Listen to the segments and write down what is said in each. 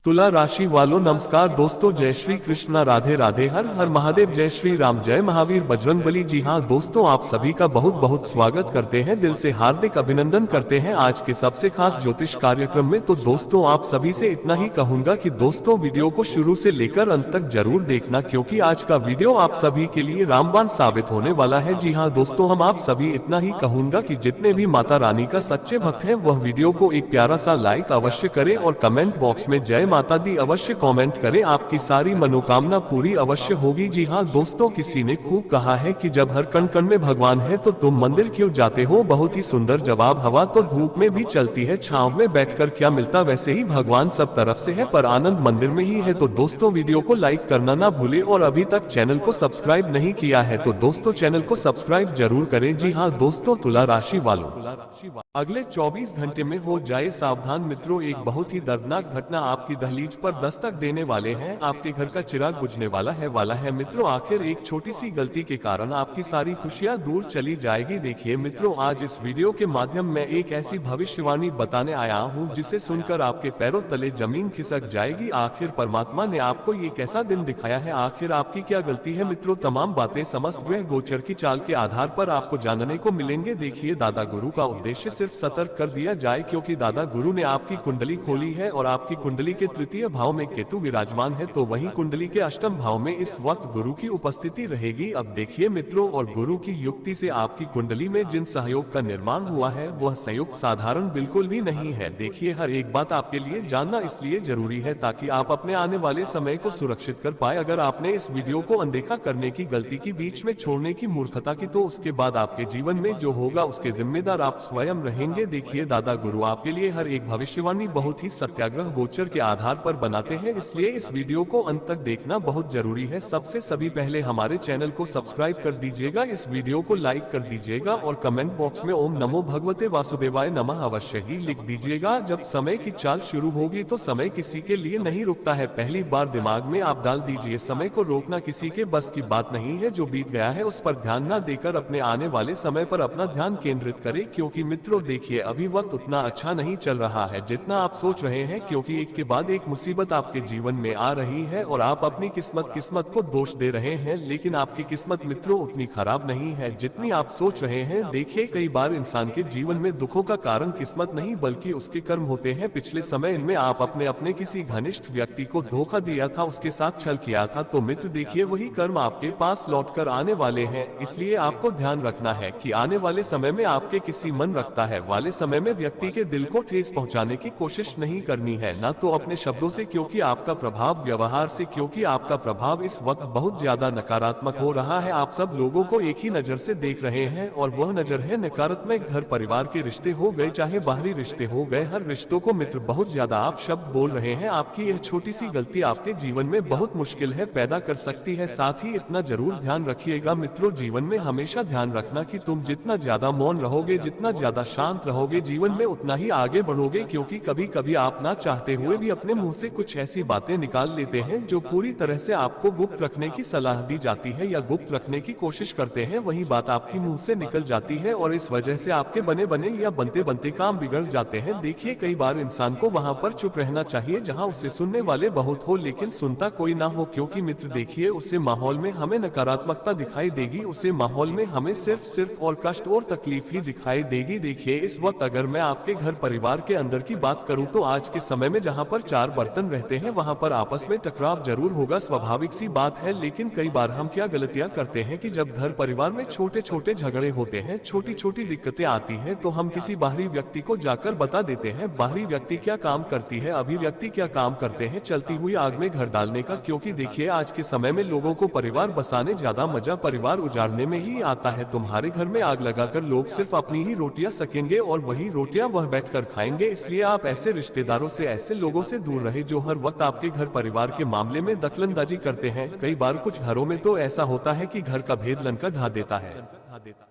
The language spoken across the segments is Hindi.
तुला राशि वालों नमस्कार दोस्तों, जय श्री कृष्णा, राधे राधे, हर हर महादेव, जय श्री राम, जय महावीर बजरंगबली। जी हाँ दोस्तों, आप सभी का बहुत बहुत स्वागत करते हैं, दिल से हार्दिक अभिनंदन करते हैं आज के सबसे खास ज्योतिष कार्यक्रम में। तो दोस्तों, आप सभी से इतना ही कहूंगा कि दोस्तों वीडियो को शुरू से लेकर अंत तक जरूर देखना, क्योंकि आज का वीडियो आप सभी के लिए रामबाण साबित होने वाला है। जी हाँ दोस्तों, हम आप सभी इतना ही कहूंगा कि जितने भी माता रानी का सच्चे भक्त हैं वह वीडियो को एक प्यारा सा लाइक अवश्य करें और कमेंट बॉक्स में जय माता दी अवश्य कमेंट करें, आपकी सारी मनोकामना पूरी अवश्य होगी। जी हाँ दोस्तों, किसी ने खूब कहा है कि जब हर कण कण में भगवान है तो तुम मंदिर क्यों जाते हो। बहुत ही सुंदर जवाब। हवा तो धूप में भी चलती है, छांव में बैठकर क्या मिलता, वैसे ही भगवान सब तरफ से है पर आनंद मंदिर में ही है। तो दोस्तों, वीडियो को लाइक करना ना भूले और अभी तक चैनल को सब्सक्राइब नहीं किया है तो दोस्तों चैनल को सब्सक्राइब जरूर करें। जी हाँ दोस्तों, तुला राशि वालों, अगले 24 घंटे में हो जाए सावधान मित्रों, एक बहुत ही दर्दनाक घटना आपकी दहलीज पर दस्तक देने वाले हैं। आपके घर का चिराग बुझने वाला है मित्रों। आखिर एक छोटी सी गलती के कारण आपकी सारी खुशियां दूर चली जाएगी। देखिए मित्रों, आज इस वीडियो के माध्यम में एक ऐसी भविष्यवाणी बताने आया हूं जिसे सुनकर आपके पैरों तले जमीन खिसक जाएगी। आखिर परमात्मा ने आपको ये कैसा दिन दिखाया है, आखिर आपकी क्या गलती है मित्रों। तमाम बातें समस्त ग्रह गोचर की चाल के आधार पर आपको जानने को मिलेंगे। देखिए, दादा गुरु का उद्देश्य सिर्फ सतर्क कर दिया जाए, क्योंकि दादा गुरु ने आपकी कुंडली खोली है और आपकी कुंडली के तृतीय भाव में केतु विराजमान है, तो वहीं कुंडली के अष्टम भाव में इस वक्त गुरु की उपस्थिति रहेगी। अब देखिए मित्रों, और गुरु की युक्ति से आपकी कुंडली में जिन सहयोग का निर्माण हुआ है वह संयोग साधारण बिल्कुल भी नहीं है। देखिए, हर एक बात आपके लिए जानना इसलिए जरूरी है ताकि आप अपने आने वाले समय को सुरक्षित कर पाए। अगर आपने इस वीडियो को अनदेखा करने की गलती की, बीच में छोड़ने की मूर्खता की, तो उसके बाद आपके जीवन में जो होगा उसके जिम्मेदार आप स्वयं रहेंगे। देखिए, दादा गुरु आपके लिए हर एक भविष्यवाणी बहुत ही सत्याग्रह गोचर के आधार पर बनाते हैं, इसलिए इस वीडियो को अंत तक देखना बहुत जरूरी है। सबसे सभी पहले हमारे चैनल को सब्सक्राइब कर दीजिएगा, इस वीडियो को लाइक कर दीजिएगा और कमेंट बॉक्स में ओम नमो भगवते वासुदेवाय नमः अवश्य ही लिख दीजिएगा। जब समय की चाल शुरू होगी तो समय किसी के लिए नहीं रुकता है, पहली बार दिमाग में आप डाल दीजिए, समय को रोकना किसी के बस की बात नहीं है। जो बीत गया है उस पर ध्यान न देकर अपने आने वाले समय पर अपना ध्यान केंद्रित करें, क्योंकि मित्रों देखिए, अभी वक्त उतना अच्छा नहीं चल रहा है जितना आप सोच रहे हैं, क्योंकि एक के बाद एक मुसीबत आपके जीवन में आ रही है और आप अपनी किस्मत को दोष दे रहे हैं, लेकिन आपकी किस्मत मित्रों उतनी खराब नहीं है जितनी आप सोच रहे हैं। देखिए, कई बार इंसान के जीवन में दुखों का कारण किस्मत नहीं बल्कि उसके कर्म होते हैं। पिछले समय इनमें आप अपने किसी घनिष्ठ व्यक्ति को धोखा दिया था, उसके साथ छल किया था, तो मित्र देखिए वही कर्म आपके पास लौट कर आने वाले हैं। इसलिए आपको ध्यान रखना है कि आने वाले समय में आपके किसी मन रखता है वाले समय में व्यक्ति के दिल को ठेस पहुंचाने की कोशिश नहीं करनी है, ना तो अपने शब्दों से, क्योंकि आपका प्रभाव व्यवहार से, क्योंकि आपका प्रभाव इस वक्त बहुत ज्यादा नकारात्मक हो रहा है। आप सब लोगों को एक ही नजर से देख रहे हैं और वह नजर है नकारात्मक। घर परिवार के रिश्ते हो गए चाहे बाहरी रिश्ते हो गए, हर रिश्तों को मित्र बहुत ज्यादा आप शब्द बोल रहे हैं। आपकी यह छोटी सी गलती आपके जीवन में बहुत मुश्किल है पैदा कर सकती है। साथ ही इतना जरूर ध्यान रखिएगा मित्रों, जीवन में हमेशा ध्यान रखना कि तुम जितना ज्यादा मौन रहोगे, जितना ज्यादा शांत रहोगे, जीवन में उतना ही आगे बढ़ोगे, क्योंकि कभी कभी आप ना चाहते हुए भी अपने मुंह से कुछ ऐसी बातें निकाल लेते हैं जो पूरी तरह से आपको गुप्त रखने की सलाह दी जाती है या गुप्त रखने की कोशिश करते हैं, वही बात आपकी मुंह से निकल जाती है और इस वजह से आपके बने बने या बनते बनते काम बिगड़ जाते हैं। देखिए, कई बार इंसान को वहां पर चुप रहना चाहिए जहां उसे सुनने वाले बहुत हो लेकिन सुनता कोई ना हो, क्योंकि मित्र देखिए, उसे माहौल में हमें नकारात्मकता दिखाई देगी, उसे माहौल में हमें सिर्फ और कष्ट और तकलीफ ही दिखाई देगी। देखिए, इस वक्त अगर मैं आपके घर परिवार के अंदर की बात करूं तो आज के समय में जहां पर चार बर्तन रहते हैं वहां पर आपस में टकराव जरूर होगा, स्वाभाविक सी बात है। लेकिन कई बार हम क्या गलतियां करते हैं कि जब घर परिवार में छोटे छोटे झगड़े होते हैं, छोटी छोटी दिक्कतें आती हैं, तो हम किसी बाहरी व्यक्ति को जाकर बता देते हैं। बाहरी व्यक्ति क्या काम करती है, अभिव्यक्ति क्या काम करते हैं, चलती हुई आग में घर डालने का। क्योंकि देखिए, आज के समय में लोगों को परिवार बसाने ज्यादा मजा परिवार उजाड़ने में ही आता है। तुम्हारे घर में आग लगाकर लोग सिर्फ अपनी ही रोटियां सकेंगे और वही रोटियां वह बैठकर खाएंगे। इसलिए आप ऐसे रिश्तेदारों से, ऐसे लोगों से दूर रहे जो हर वक्त आपके घर परिवार के मामले में दखलंदाजी करते हैं। कई बार कुछ घरों में तो ऐसा होता है कि घर का भेद लंका ढा देता है।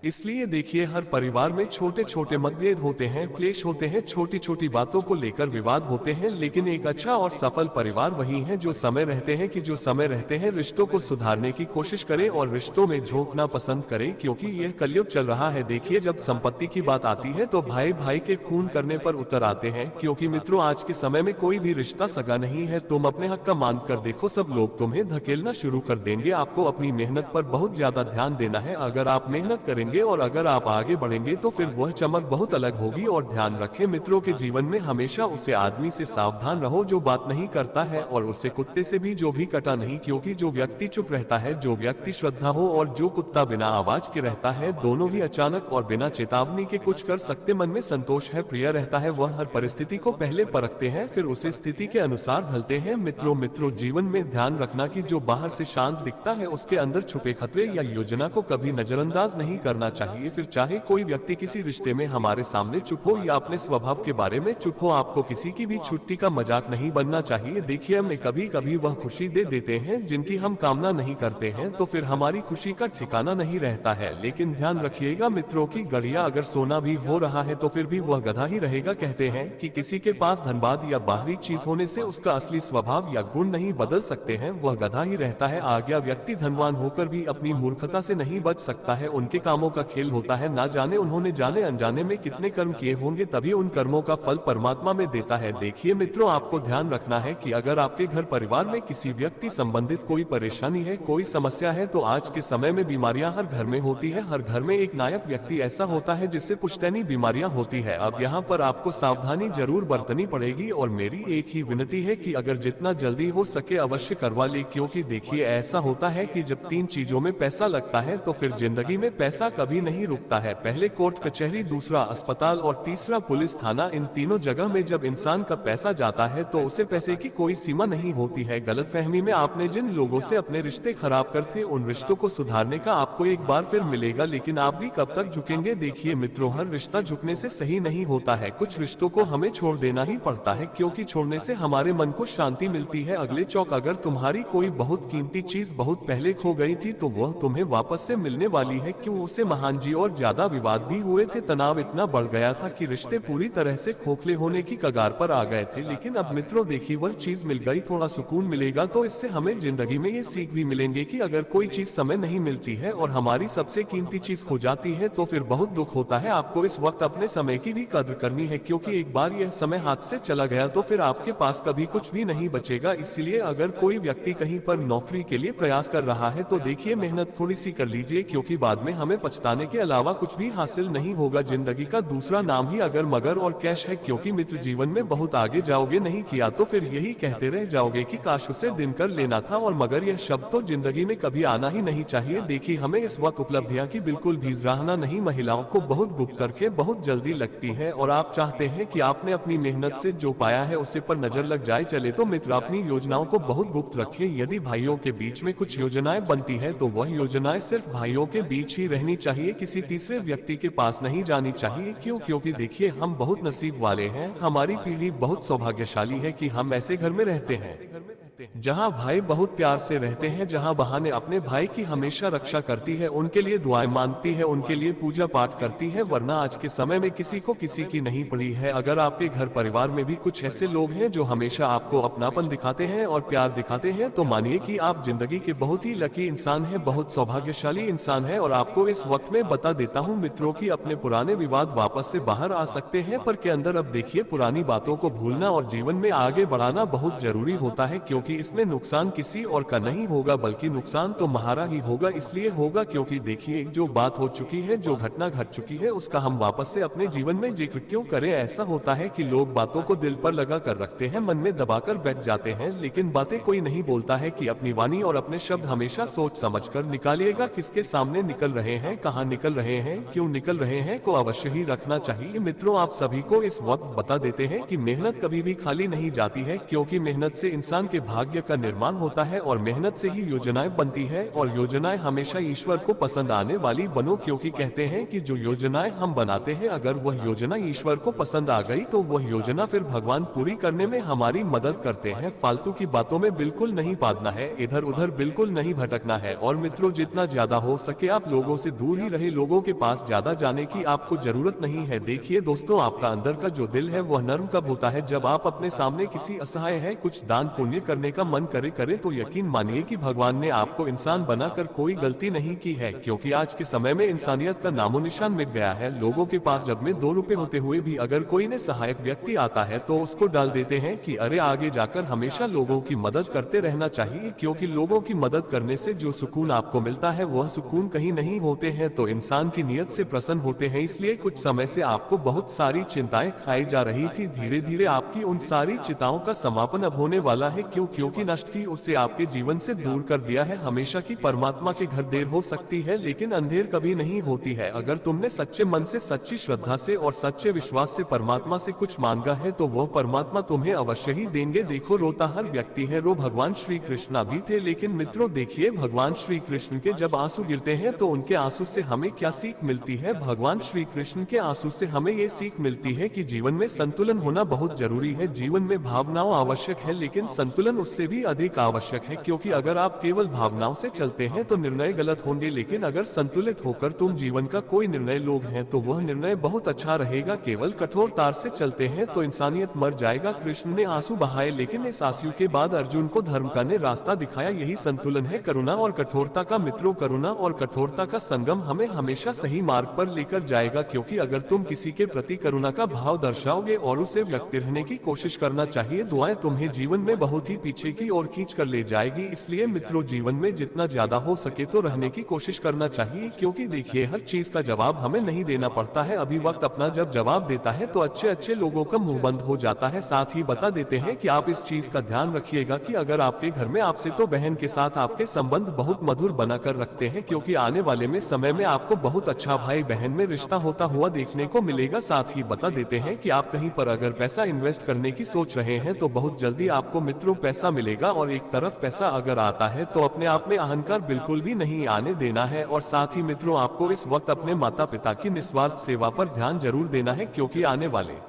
इसलिए देखिए हर परिवार में छोटे छोटे मतभेद होते हैं, क्लेश होते हैं, छोटी छोटी बातों को लेकर विवाद होते हैं, लेकिन एक अच्छा और सफल परिवार वही है जो समय रहते हैं रिश्तों को सुधारने की कोशिश करे और रिश्तों में झोंकना पसंद करे, क्योंकि यह कलयुग चल रहा है। देखिए जब संपत्ति की बात आती है तो भाई भाई के खून करने पर उतर आते हैं, क्योंकि मित्रों आज के समय में कोई भी रिश्ता सगा नहीं है। तुम अपने हक का मान कर देखो, सब लोग तुम्हें धकेलना शुरू कर देंगे। आपको अपनी मेहनत पर बहुत ज्यादा ध्यान देना है। अगर आप मेहनत करेंगे और अगर आप आगे बढ़ेंगे तो फिर वह चमक बहुत अलग होगी। और ध्यान रखें मित्रों के जीवन में हमेशा उसे आदमी से सावधान रहो जो बात नहीं करता है, और उसे कुत्ते से भी जो भी कटा नहीं, क्योंकि जो व्यक्ति चुप रहता है, जो व्यक्ति श्रद्धा हो और जो कुत्ता बिना आवाज के रहता है, दोनों ही अचानक और बिना चेतावनी के कुछ कर सकते। मन में संतोष है, प्रिय रहता है, वह हर परिस्थिति को पहले परखते हैं फिर उसे स्थिति के अनुसार ढलते हैं। मित्रों जीवन में ध्यान रखना कि जो बाहर से शांत दिखता है उसके अंदर छुपे खतरे या योजना को कभी नजरअंदाज नहीं करना चाहिए। फिर चाहे कोई व्यक्ति किसी रिश्ते में हमारे सामने चुप हो या अपने स्वभाव के बारे में चुप हो, आपको किसी की भी छुट्टी का मजाक नहीं बनना चाहिए। देखिए हमें कभी कभी वह खुशी दे देते हैं जिनकी हम कामना नहीं करते हैं, तो फिर हमारी खुशी का ठिकाना नहीं रहता है। लेकिन ध्यान रखिएगा मित्रों की गढ़िया अगर सोना भी हो रहा है तो फिर भी वह गधा ही रहेगा। कहते हैं कि किसी के पास धनबाद या बाहरी चीज होने से उसका असली स्वभाव या गुण नहीं बदल सकते हैं, वह गधा ही रहता है। आज्ञा व्यक्ति धनवान होकर भी अपनी मूर्खता से नहीं बच सकता है। उनके कामों का खेल होता है, ना जाने उन्होंने जाने अनजाने में कितने कर्म किए होंगे, तभी उन कर्मों का फल परमात्मा में देता है। देखिए मित्रों आपको ध्यान रखना है कि अगर आपके घर परिवार में किसी व्यक्ति संबंधित कोई परेशानी है, कोई समस्या है, तो आज के समय में बीमारियां हर घर में होती है। हर घर में एक नायक व्यक्ति ऐसा होता है जिससे पुश्तैनी बीमारियां होती है। अब यहाँ पर आपको सावधानी जरूर बरतनी पड़ेगी और मेरी एक ही विनती है कि अगर जितना जल्दी हो सके अवश्य करवा ले, क्योंकि देखिए ऐसा होता है कि जब 3 चीजों में पैसा लगता है तो फिर जिंदगी में पैसा कभी नहीं रुकता है। पहले कोर्ट कचहरी, दूसरा अस्पताल और तीसरा पुलिस थाना। इन तीनों जगह में जब इंसान का पैसा जाता है तो उसे पैसे की कोई सीमा नहीं होती है। गलतफहमी में आपने जिन लोगों से अपने रिश्ते खराब कर थे उन रिश्तों को सुधारने का आपको एक बार फिर मिलेगा, लेकिन आप भी कब तक झुकेंगे। देखिए मित्रों हर रिश्ता झुकने से सही नहीं होता है, कुछ रिश्तों को हमें छोड़ देना ही पड़ता है, क्योंकि छोड़ने से हमारे मन को शांति मिलती है। अगले चौक अगर तुम्हारी कोई बहुत कीमती चीज बहुत पहले खो गई थी तो वह तुम्हें वापस से मिलने वाली है। क्यों उसे महान जी और ज्यादा विवाद भी हुए थे, तनाव इतना बढ़ गया था कि रिश्ते पूरी तरह से खोखले होने की कगार पर आ गए थे। लेकिन अब मित्रों देखिए वह चीज मिल गई, थोड़ा सुकून मिलेगा। तो इससे हमें जिंदगी में ये सीख भी मिलेंगे कि अगर कोई चीज समय नहीं मिलती है और हमारी सबसे कीमती चीज खो जाती है तो फिर बहुत दुख होता है। आपको इस वक्त अपने समय की भी कद्र करनी है, क्योंकि एक बार यह समय हाथ से चला गया तो फिर आपके पास कभी कुछ भी नहीं बचेगा। इसलिए अगर कोई व्यक्ति कहीं पर नौकरी के लिए प्रयास कर रहा है तो देखिए मेहनत थोड़ी सी कर लीजिए, क्योंकि बाद में हमें पछताने के अलावा कुछ भी हासिल नहीं होगा। जिंदगी का दूसरा नाम ही अगर मगर और कैश है, क्योंकि मित्र जीवन में बहुत आगे जाओगे, नहीं किया तो फिर यही कहते रह जाओगे कि काश उसे दिन कर लेना था। और मगर यह शब्द तो जिंदगी में कभी आना ही नहीं चाहिए। देखिए हमें इस वक्त उपलब्धियां की बिल्कुल भी सराहना नहीं, महिलाओं को बहुत गुप्त करके बहुत जल्दी लगती है और आप चाहते हैं कि आपने अपनी मेहनत से जो पाया है उसे पर नजर लग जाए। चले तो मित्र अपनी योजनाओं को बहुत गुप्त रखें। यदि भाइयों के बीच में कुछ योजनाएं बनती है तो वह योजनाएं सिर्फ भाइयों के बीच ही रहनी चाहिए, किसी तीसरे व्यक्ति के पास नहीं जानी चाहिए। क्यों? क्योंकि देखिए हम बहुत नसीब वाले हैं, हमारी पीढ़ी बहुत सौभाग्यशाली है कि हम ऐसे घर में रहते हैं जहां भाई बहुत प्यार से रहते हैं, जहां बहनें अपने भाई की हमेशा रक्षा करती है, उनके लिए दुआएं मांगती है, उनके लिए पूजा पाठ करती है। वरना आज के समय में किसी को किसी की नहीं पड़ी है। अगर आपके घर परिवार में भी कुछ ऐसे लोग हैं जो हमेशा आपको अपनापन दिखाते हैं और प्यार दिखाते हैं, तो मानिए कि आप जिंदगी के बहुत ही लकी इंसान हैं, बहुत सौभाग्यशाली इंसान है। और आपको इस वक्त में बता देता हूँ मित्रों की अपने पुराने विवाद वापस से बाहर आ सकते हैं, पर के अंदर अब देखिए पुरानी बातों को भूलना और जीवन में आगे बढ़ाना बहुत जरूरी होता है, क्योंकि इसमें नुकसान किसी और का नहीं होगा बल्कि नुकसान तो हमारा ही होगा। इसलिए होगा क्योंकि देखिए जो बात हो चुकी है, जो घटना घट चुकी है, उसका हम वापस से अपने जीवन में जिक्र क्यों करें। ऐसा होता है कि लोग बातों को दिल पर लगा कर रखते हैं, मन में दबाकर बैठ जाते हैं, लेकिन बातें कोई नहीं बोलता है कि अपनी वाणी और अपने शब्द हमेशा सोच समझ कर निकालिएगा। किसके सामने निकल रहे हैं, कहाँ निकल रहे हैं, क्यों निकल रहे हैं को अवश्य ही रखना चाहिए। मित्रों आप सभी को इस वक्त बता देते हैं कि मेहनत कभी भी खाली नहीं जाती है, क्योंकि मेहनत से इंसान के भाग्य का निर्माण होता है और मेहनत से ही योजनाएं बनती है और योजनाएं हमेशा ईश्वर को पसंद आने वाली बनो, क्योंकि कहते हैं कि जो योजनाएं हम बनाते हैं अगर वह योजना ईश्वर को पसंद आ गई तो वह योजना फिर भगवान पूरी करने में हमारी मदद करते हैं। फालतू की बातों में बिल्कुल नहीं पादना है, इधर उधर बिल्कुल नहीं भटकना है और मित्रों जितना ज्यादा हो सके आप लोगों से दूर ही रहे, लोगों के पास ज्यादा जाने की आपको जरूरत नहीं है। देखिए दोस्तों, आपका अंदर का जो दिल है वह नर्म कब होता है, जब आप अपने सामने किसी असहाय है कुछ दान पुण्य करने का मन करे तो यकीन मानिए कि भगवान ने आपको इंसान बनाकर कोई गलती नहीं की है, क्योंकि आज के समय में इंसानियत का नामो निशान मिट गया है। लोगों के पास जब में 2 रुपए होते हुए भी अगर कोई ने सहायक व्यक्ति आता है तो उसको डाल देते हैं कि अरे आगे जाकर हमेशा लोगों की मदद करते रहना चाहिए, क्योंकि लोगों की मदद करने से जो सुकून आपको मिलता है वह सुकून कहीं नहीं होते हैं, तो इंसान की नीयत से प्रसन्न होते हैं। इसलिए कुछ समय से आपको बहुत सारी चिंताएं खाई जा रही थी, धीरे धीरे आपकी उन सारी चिंताओं का समापन अब होने वाला है, क्योंकि नष्ट थी उसे आपके जीवन से दूर कर दिया है। हमेशा की परमात्मा के घर देर हो सकती है लेकिन अंधेर कभी नहीं होती है। अगर तुमने सच्चे मन से, सच्ची श्रद्धा से और सच्चे विश्वास से परमात्मा से कुछ मांगा है तो वह परमात्मा तुम्हें अवश्य ही देंगे। देखो, रोता हर व्यक्ति है, रो भगवान श्री कृष्ण भी थे, लेकिन मित्रों देखिए भगवान श्री कृष्ण के जब आंसू गिरते हैं तो उनके आंसू से हमें क्या सीख मिलती है। भगवान श्री कृष्ण के आंसू से हमें ये सीख मिलती है कि जीवन में संतुलन होना बहुत जरूरी है। जीवन में भावनाओं आवश्यक है लेकिन संतुलन उससे भी अधिक आवश्यक है, क्योंकि अगर आप केवल भावनाओं से चलते हैं तो निर्णय गलत होंगे, लेकिन अगर संतुलित होकर तुम जीवन का कोई निर्णय लोग हैं तो वह निर्णय बहुत अच्छा रहेगा। केवल कठोर तार से चलते हैं तो इंसानियत मर जाएगा। कृष्ण ने आंसू बहाए लेकिन इस आंसू के बाद अर्जुन को धर्म का ने रास्ता दिखाया। यही संतुलन है करुणा और कठोरता का। मित्रों, करुणा और कठोरता का संगम हमें हमेशा सही मार्ग पर लेकर जाएगा, क्योंकि अगर तुम किसी के प्रति करुणा का भाव दर्शाओगे और उसे व्यक्त रहने की कोशिश करना चाहिए, दुआएं तुम्हें जीवन में बहुत ही पीछे की ओर खींच कर ले जाएगी। इसलिए मित्रों, जीवन में जितना ज्यादा हो सके तो रहने की कोशिश करना चाहिए, क्योंकि देखिए हर चीज का जवाब हमें नहीं देना पड़ता है। अभी वक्त अपना जब जवाब देता है तो अच्छे अच्छे लोगों का मुंह बंद हो जाता है। साथ ही बता देते हैं कि आप इस चीज का ध्यान रखिएगा कि अगर आपके घर में आपसे तो बहन के साथ आपके संबंध बहुत मधुर बनाकर रखते हैं, क्योंकि आने वाले में समय में आपको बहुत अच्छा भाई बहन में रिश्ता होता हुआ देखने को मिलेगा। साथ ही बता देते हैं कि आप कहीं पर अगर पैसा इन्वेस्ट करने की सोच रहे हैं तो बहुत जल्दी आपको मित्रों पैसा मिलेगा। और एक तरफ पैसा अगर आता है तो अपने आप में अहंकार बिल्कुल भी नहीं आने देना है। और साथ ही मित्रों, आपको इस वक्त अपने माता पिता की निस्वार्थ सेवा पर ध्यान जरूर देना है, क्योंकि आने वाले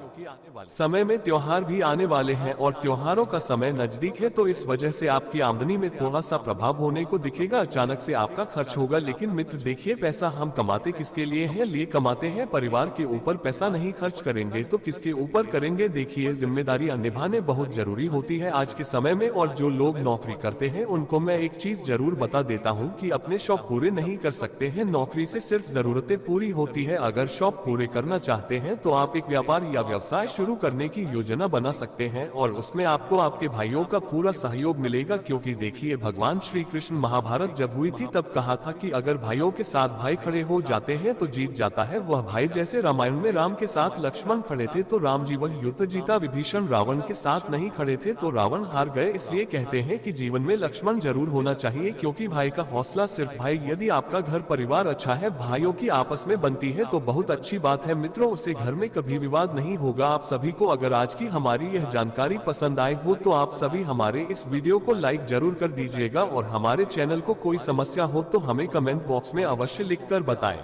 समय में त्योहार भी आने वाले हैं और त्योहारों का समय नजदीक है, तो इस वजह से आपकी आमदनी में थोड़ा सा प्रभाव होने को दिखेगा। अचानक से आपका खर्च होगा। लेकिन मित्र देखिए, पैसा हम कमाते किसके लिए हैं? लिए कमाते हैं परिवार के ऊपर। पैसा नहीं खर्च करेंगे तो किसके ऊपर करेंगे? देखिए, जिम्मेदारियां निभाने बहुत जरूरी होती है आज के समय में। और जो लोग नौकरी करते हैं उनको मैं एक चीज जरूर बता देता हूँ कि अपने शौक पूरे नहीं कर सकते हैं, नौकरी से सिर्फ जरूरतें पूरी होती है। अगर शौक पूरे करना चाहते हैं तो आप एक व्यापार या व्यवसाय शुरू करने की योजना बना सकते हैं और उसमें आपको आपके भाइयों का पूरा सहयोग मिलेगा। क्योंकि देखिए, भगवान श्री कृष्ण महाभारत जब हुई थी तब कहा था कि अगर भाइयों के साथ भाई खड़े हो जाते हैं तो जीत जाता है वह भाई। जैसे रामायण में राम के साथ लक्ष्मण खड़े थे तो राम जी वह युद्ध जीता। विभीषण रावण के साथ नहीं खड़े थे तो रावण हार गए। इसलिए कहते हैं कि जीवन में लक्ष्मण जरूर होना चाहिए, क्योंकि भाई का हौसला सिर्फ भाई। यदि आपका घर परिवार अच्छा है, भाइयों की आपस में बनती है तो बहुत अच्छी बात है मित्रों, उससे घर में कभी विवाद नहीं होगा। आप सभी को अगर आज की हमारी यह जानकारी पसंद आई हो तो आप सभी हमारे इस वीडियो को लाइक जरूर कर दीजिएगा और हमारे चैनल को कोई समस्या हो तो हमें कमेंट बॉक्स में अवश्य लिखकर बताएं।